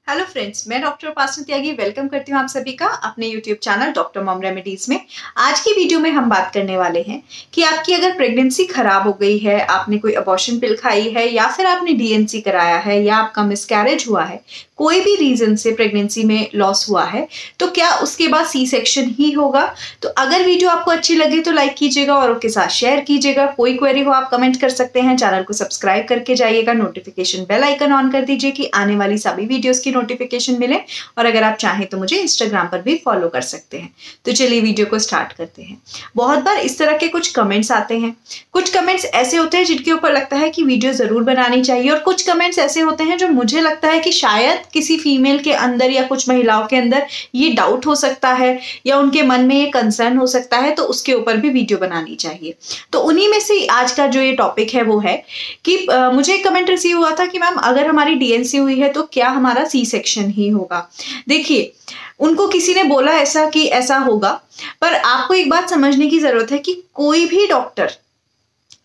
Hello friends, मैं doctor उपासना त्यागी welcome करती हूँ आप सभी का अपने YouTube channel doctor mom remedies में। आज की वीडियो में हम बात करने वाले हैं कि आपकी अगर प्रेगनेंसी खराब हो गई है, आपने कोई अबॉर्शन पिल खाई है या फिर आपने डीएनसी कराया है या आपका मिसकैरेज हुआ है, कोई भी रीजन से प्रेगनेंसी में लॉस हुआ है, तो क्या उसके बाद सी सेक्शन ही होगा। तो अगर वीडियो आपको अच्छी लगे तो लाइक कीजिएगा और उनके साथ शेयर कीजिएगा। कोई क्वेरी हो आप कमेंट कर सकते हैं। चैनल को सब्सक्राइब करके जाइएगा, नोटिफिकेशन बेल आइकन ऑन कर दीजिए कि आने वाली सभी वीडियोस की नोटिफिकेशन मिले। और अगर आप चाहें तो मुझे इंस्टाग्राम पर भी फॉलो कर सकते हैं। तो चलिए वीडियो को स्टार्ट करते हैं। बहुत बार इस तरह के कुछ कमेंट्स आते हैं। कुछ कमेंट्स ऐसे होते हैं जिनके ऊपर लगता है कि वीडियो जरूर बनानी चाहिए, और कुछ कमेंट्स ऐसे होते हैं जो मुझे लगता है कि शायद किसी फीमेल के अंदर या कुछ महिलाओं के अंदर ये डाउट हो सकता है या उनके मन में ये कंसर्न हो सकता है, तो उसके ऊपर भी वीडियो बनानी चाहिए। तो उन्हीं में से आज का जो ये टॉपिक है वो है कि मुझे एक कमेंट रिसीव हुआ था कि मैम अगर हमारी डीएनसी हुई है तो क्या हमारा सी सेक्शन ही होगा। देखिए, उनको किसी ने बोला ऐसा कि ऐसा होगा, पर आपको एक बात समझने की जरूरत है कि कोई भी डॉक्टर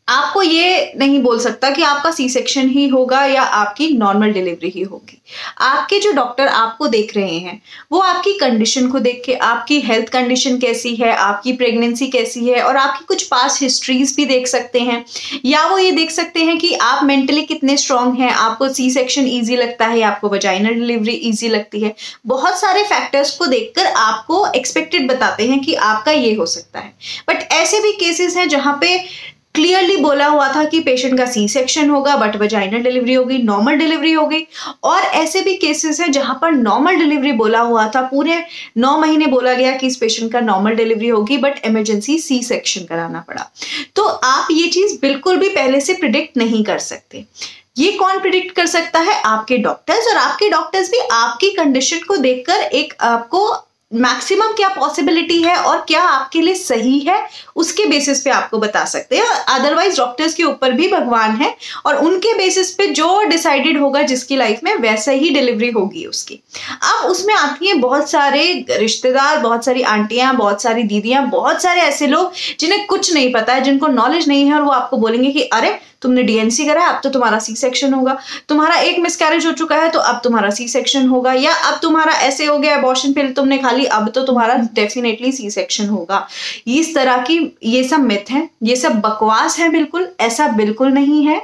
आपको ये नहीं बोल सकता कि आपका सी सेक्शन ही होगा या आपकी नॉर्मल डिलीवरी ही होगी। आपके जो डॉक्टर आपको देख रहे हैं वो आपकी कंडीशन को देख के, आपकी हेल्थ कंडीशन कैसी है, आपकी प्रेगनेंसी कैसी है और आपकी कुछ पास्ट हिस्ट्रीज भी देख सकते हैं, या वो ये देख सकते हैं कि आप मेंटली कितने स्ट्रांग हैं, आपको सी सेक्शन ईजी लगता है या आपको वजाइनल डिलीवरी ईजी लगती है। बहुत सारे फैक्टर्स को देखकर आपको एक्सपेक्टेड बताते हैं कि आपका ये हो सकता है। बट ऐसे भी केसेस हैं जहां पे क्लियरली बोला हुआ था कि पेशेंट का सी सेक्शन होगा बट वजाइनल डिलीवरी होगी, नॉर्मल डिलीवरी होगी। और ऐसे भी केसेस हैं जहां पर नॉर्मल डिलीवरी बोला हुआ था, पूरे 9 महीने बोला गया कि इस पेशेंट का नॉर्मल डिलीवरी होगी बट इमरजेंसी सी सेक्शन कराना पड़ा। तो आप ये चीज बिल्कुल भी पहले से प्रिडिक्ट नहीं कर सकते। ये कौन प्रिडिक्ट कर सकता है? आपके डॉक्टर्स, और आपके डॉक्टर्स भी आपकी कंडीशन को देखकर एक आपको मैक्सिमम क्या पॉसिबिलिटी है और क्या आपके लिए सही है उसके बेसिस पे आपको बता सकते हैं। अदरवाइज डॉक्टर्स के ऊपर भी भगवान है और उनके बेसिस पे जो डिसाइडेड होगा जिसकी लाइफ में वैसा ही डिलीवरी होगी उसकी। अब उसमें आती है बहुत सारे रिश्तेदार, बहुत सारी आंटियां, बहुत सारी दीदियां, बहुत सारे ऐसे लोग जिन्हें कुछ नहीं पता है, जिनको नॉलेज नहीं है, और वो आपको बोलेंगे कि अरे तुमने डीएनसी करा, अब तो तुम्हारा सी सेक्शन होगा, तुम्हारा एक मिसकैरेज हो चुका है तो अब तुम्हारा सी सेक्शन होगा, या अब तुम्हारा ऐसे हो गया अबॉर्शन पिल तुमने खा ली अब तो तुम्हारा डेफिनेटली सी सेक्शन होगा। इस तरह की ये सब मिथ है, ये सब बकवास है। बिल्कुल ऐसा बिल्कुल नहीं है।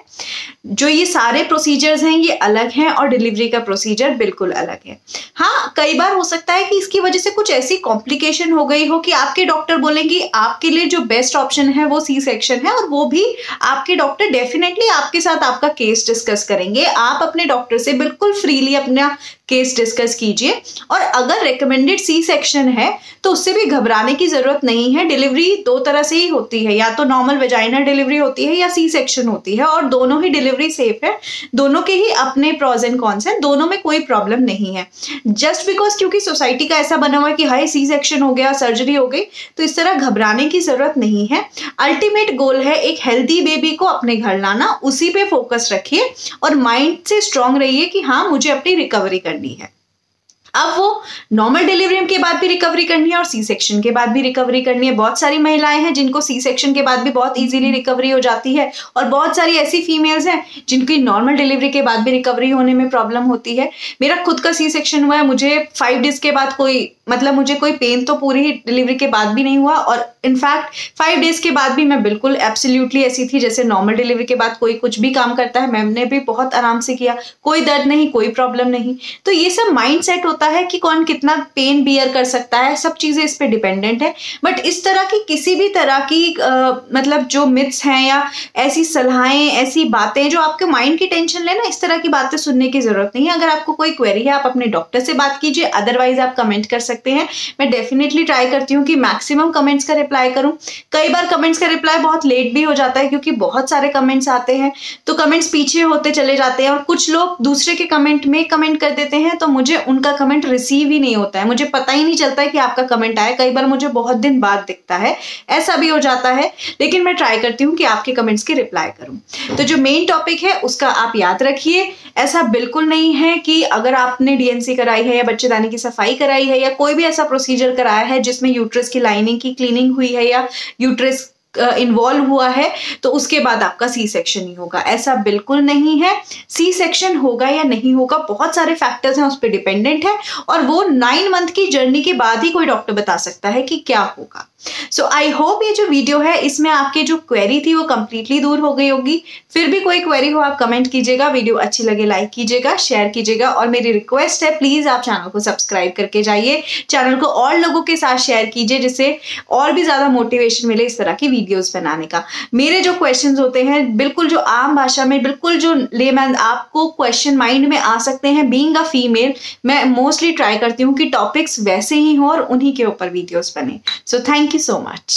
जो ये सारे प्रोसीजर्स हैं ये अलग हैं और डिलीवरी का प्रोसीजर बिल्कुल अलग है। हाँ, कई बार हो सकता है कि इसकी वजह से कुछ ऐसी कॉम्प्लिकेशन हो गई हो कि आपके डॉक्टर बोलेंगे आपके लिए जो बेस्ट ऑप्शन है वो सी सेक्शन है, और वो भी आपके डॉक्टर डेफिनेटली आपके साथ आपका केस डिस्कस करेंगे। आप अपने डॉक्टर से बिल्कुल फ्रीली अपना केस डिस्कस कीजिए, और अगर रिकमेंडेड सी सेक्शन है तो उससे भी घबराने की जरूरत नहीं है। डिलीवरी 2 तरह से ही होती है, या तो नॉर्मल वेजाइनल डिलीवरी होती है या सी सेक्शन होती है, और दोनों ही डिलीवरी सेफ है। दोनों के ही अपने प्रॉज एंड कॉन्स हैं, दोनों में कोई प्रॉब्लम नहीं है। जस्ट बिकॉज क्योंकि सोसाइटी का ऐसा बना हुआ है कि हाई सी सेक्शन हो गया, सर्जरी हो गई, तो इस तरह घबराने की जरूरत नहीं है। अल्टीमेट गोल है एक हेल्दी बेबी को अपने घर लाना, उसी पे फोकस रखिए और माइंड से स्ट्रांग रहिए कि हाँ मुझे अपनी रिकवरी करनी है। अब वो नॉर्मल डिलीवरी के बाद भी रिकवरी करनी है और सी सेक्शन के बाद भी रिकवरी करनी है। बहुत सारी महिलाएं हैं जिनको सी सेक्शन के बाद भी बहुत इजीली रिकवरी हो जाती है, और बहुत सारी ऐसी फीमेल्स हैं जिनकी नॉर्मल डिलीवरी के बाद भी रिकवरी होने में प्रॉब्लम होती है। मेरा खुद का सी सेक्शन हुआ है, मुझे 5 डेज के बाद मुझे कोई पेन तो पूरी डिलीवरी के बाद भी नहीं हुआ, और इनफैक्ट 5 डेज के बाद भी मैं बिल्कुल एब्सोल्युटली ऐसी थी जैसे नॉर्मल डिलीवरी के बाद कोई कुछ भी काम करता है। मैंने भी बहुत आराम से किया, कोई दर्द नहीं, कोई प्रॉब्लम नहीं। तो ये सब माइंड सेट होता है कि कौन कितना पेन बियर कर सकता है, सब चीजें इस पे डिपेंडेंट है। बट इस तरह की किसी भी तरह की जो मिथ्स हैं या ऐसी सलाहें, ऐसी बातें जो आपके माइंड की टेंशन लेना, इस तरह की बातें सुनने की जरूरत नहीं है। अगर आपको कोई क्वेरी है आप अपने डॉक्टर से बात कीजिए, अदरवाइज आप कमेंट कर सकते हैं। मैं डेफिनेटली ट्राई करती हूँ कि मैक्सिमम कमेंट्स का रिप्लाई करूं। कई बार कमेंट्स का रिप्लाई बहुत लेट भी हो जाता है क्योंकि बहुत सारे कमेंट्स आते हैं, तो कमेंट्स पीछे होते चले जाते हैं, और कुछ लोग दूसरे के कमेंट में कमेंट कर देते हैं तो मुझे उनका कमेंट रिसीव ही नहीं होता है, मुझे पता ही नहीं चलता है कि आपका कमेंट आया। कई बार मुझे बहुत दिन बाद दिखता है, ऐसा भी हो जाता है, लेकिन मैं ट्राई करती हूँ कि आपके कमेंट्स की रिप्लाई करूं। तो जो मेन टॉपिक है उसका आप याद रखिए। ऐसा बिल्कुल नहीं है कि अगर आपने डीएनसी कराई है या बच्चेदानी की सफाई कराई है या कोई भी ऐसा प्रोसीजर कराया है जिसमें यूट्रस की लाइनिंग की क्लीनिंग हुई है या यूट्रस इन्वॉल्व हुआ है तो उसके बाद आपका सी सेक्शन ही होगा, ऐसा बिल्कुल नहीं है। सी सेक्शन होगा या नहीं होगा बहुत सारे फैक्टर्स हैं, उस पर डिपेंडेंट है, और वो 9 मंथ की जर्नी के बाद ही कोई डॉक्टर बता सकता है कि क्या होगा। सो आई होप ये जो वीडियो है इसमें आपकी जो क्वेरी थी वो कंप्लीटली दूर हो गई होगी। फिर भी कोई क्वेरी हो आप कमेंट कीजिएगा, वीडियो अच्छी लगे लाइक कीजिएगा, शेयर कीजिएगा, और मेरी रिक्वेस्ट है प्लीज आप चैनल को सब्सक्राइब करके जाइए, चैनल को और लोगों के साथ शेयर कीजिए जिससे और भी ज्यादा मोटिवेशन मिले इस तरह की वीडियोस बनाने का। मेरे जो क्वेश्चंस होते हैं बिल्कुल जो आम भाषा में, बिल्कुल जो लेमैन आपको क्वेश्चन माइंड में आ सकते हैं, बीइंग अ फीमेल मैं मोस्टली ट्राई करती हूँ कि टॉपिक्स वैसे ही हो और उन्हीं के ऊपर वीडियोस बने। So thank you so much.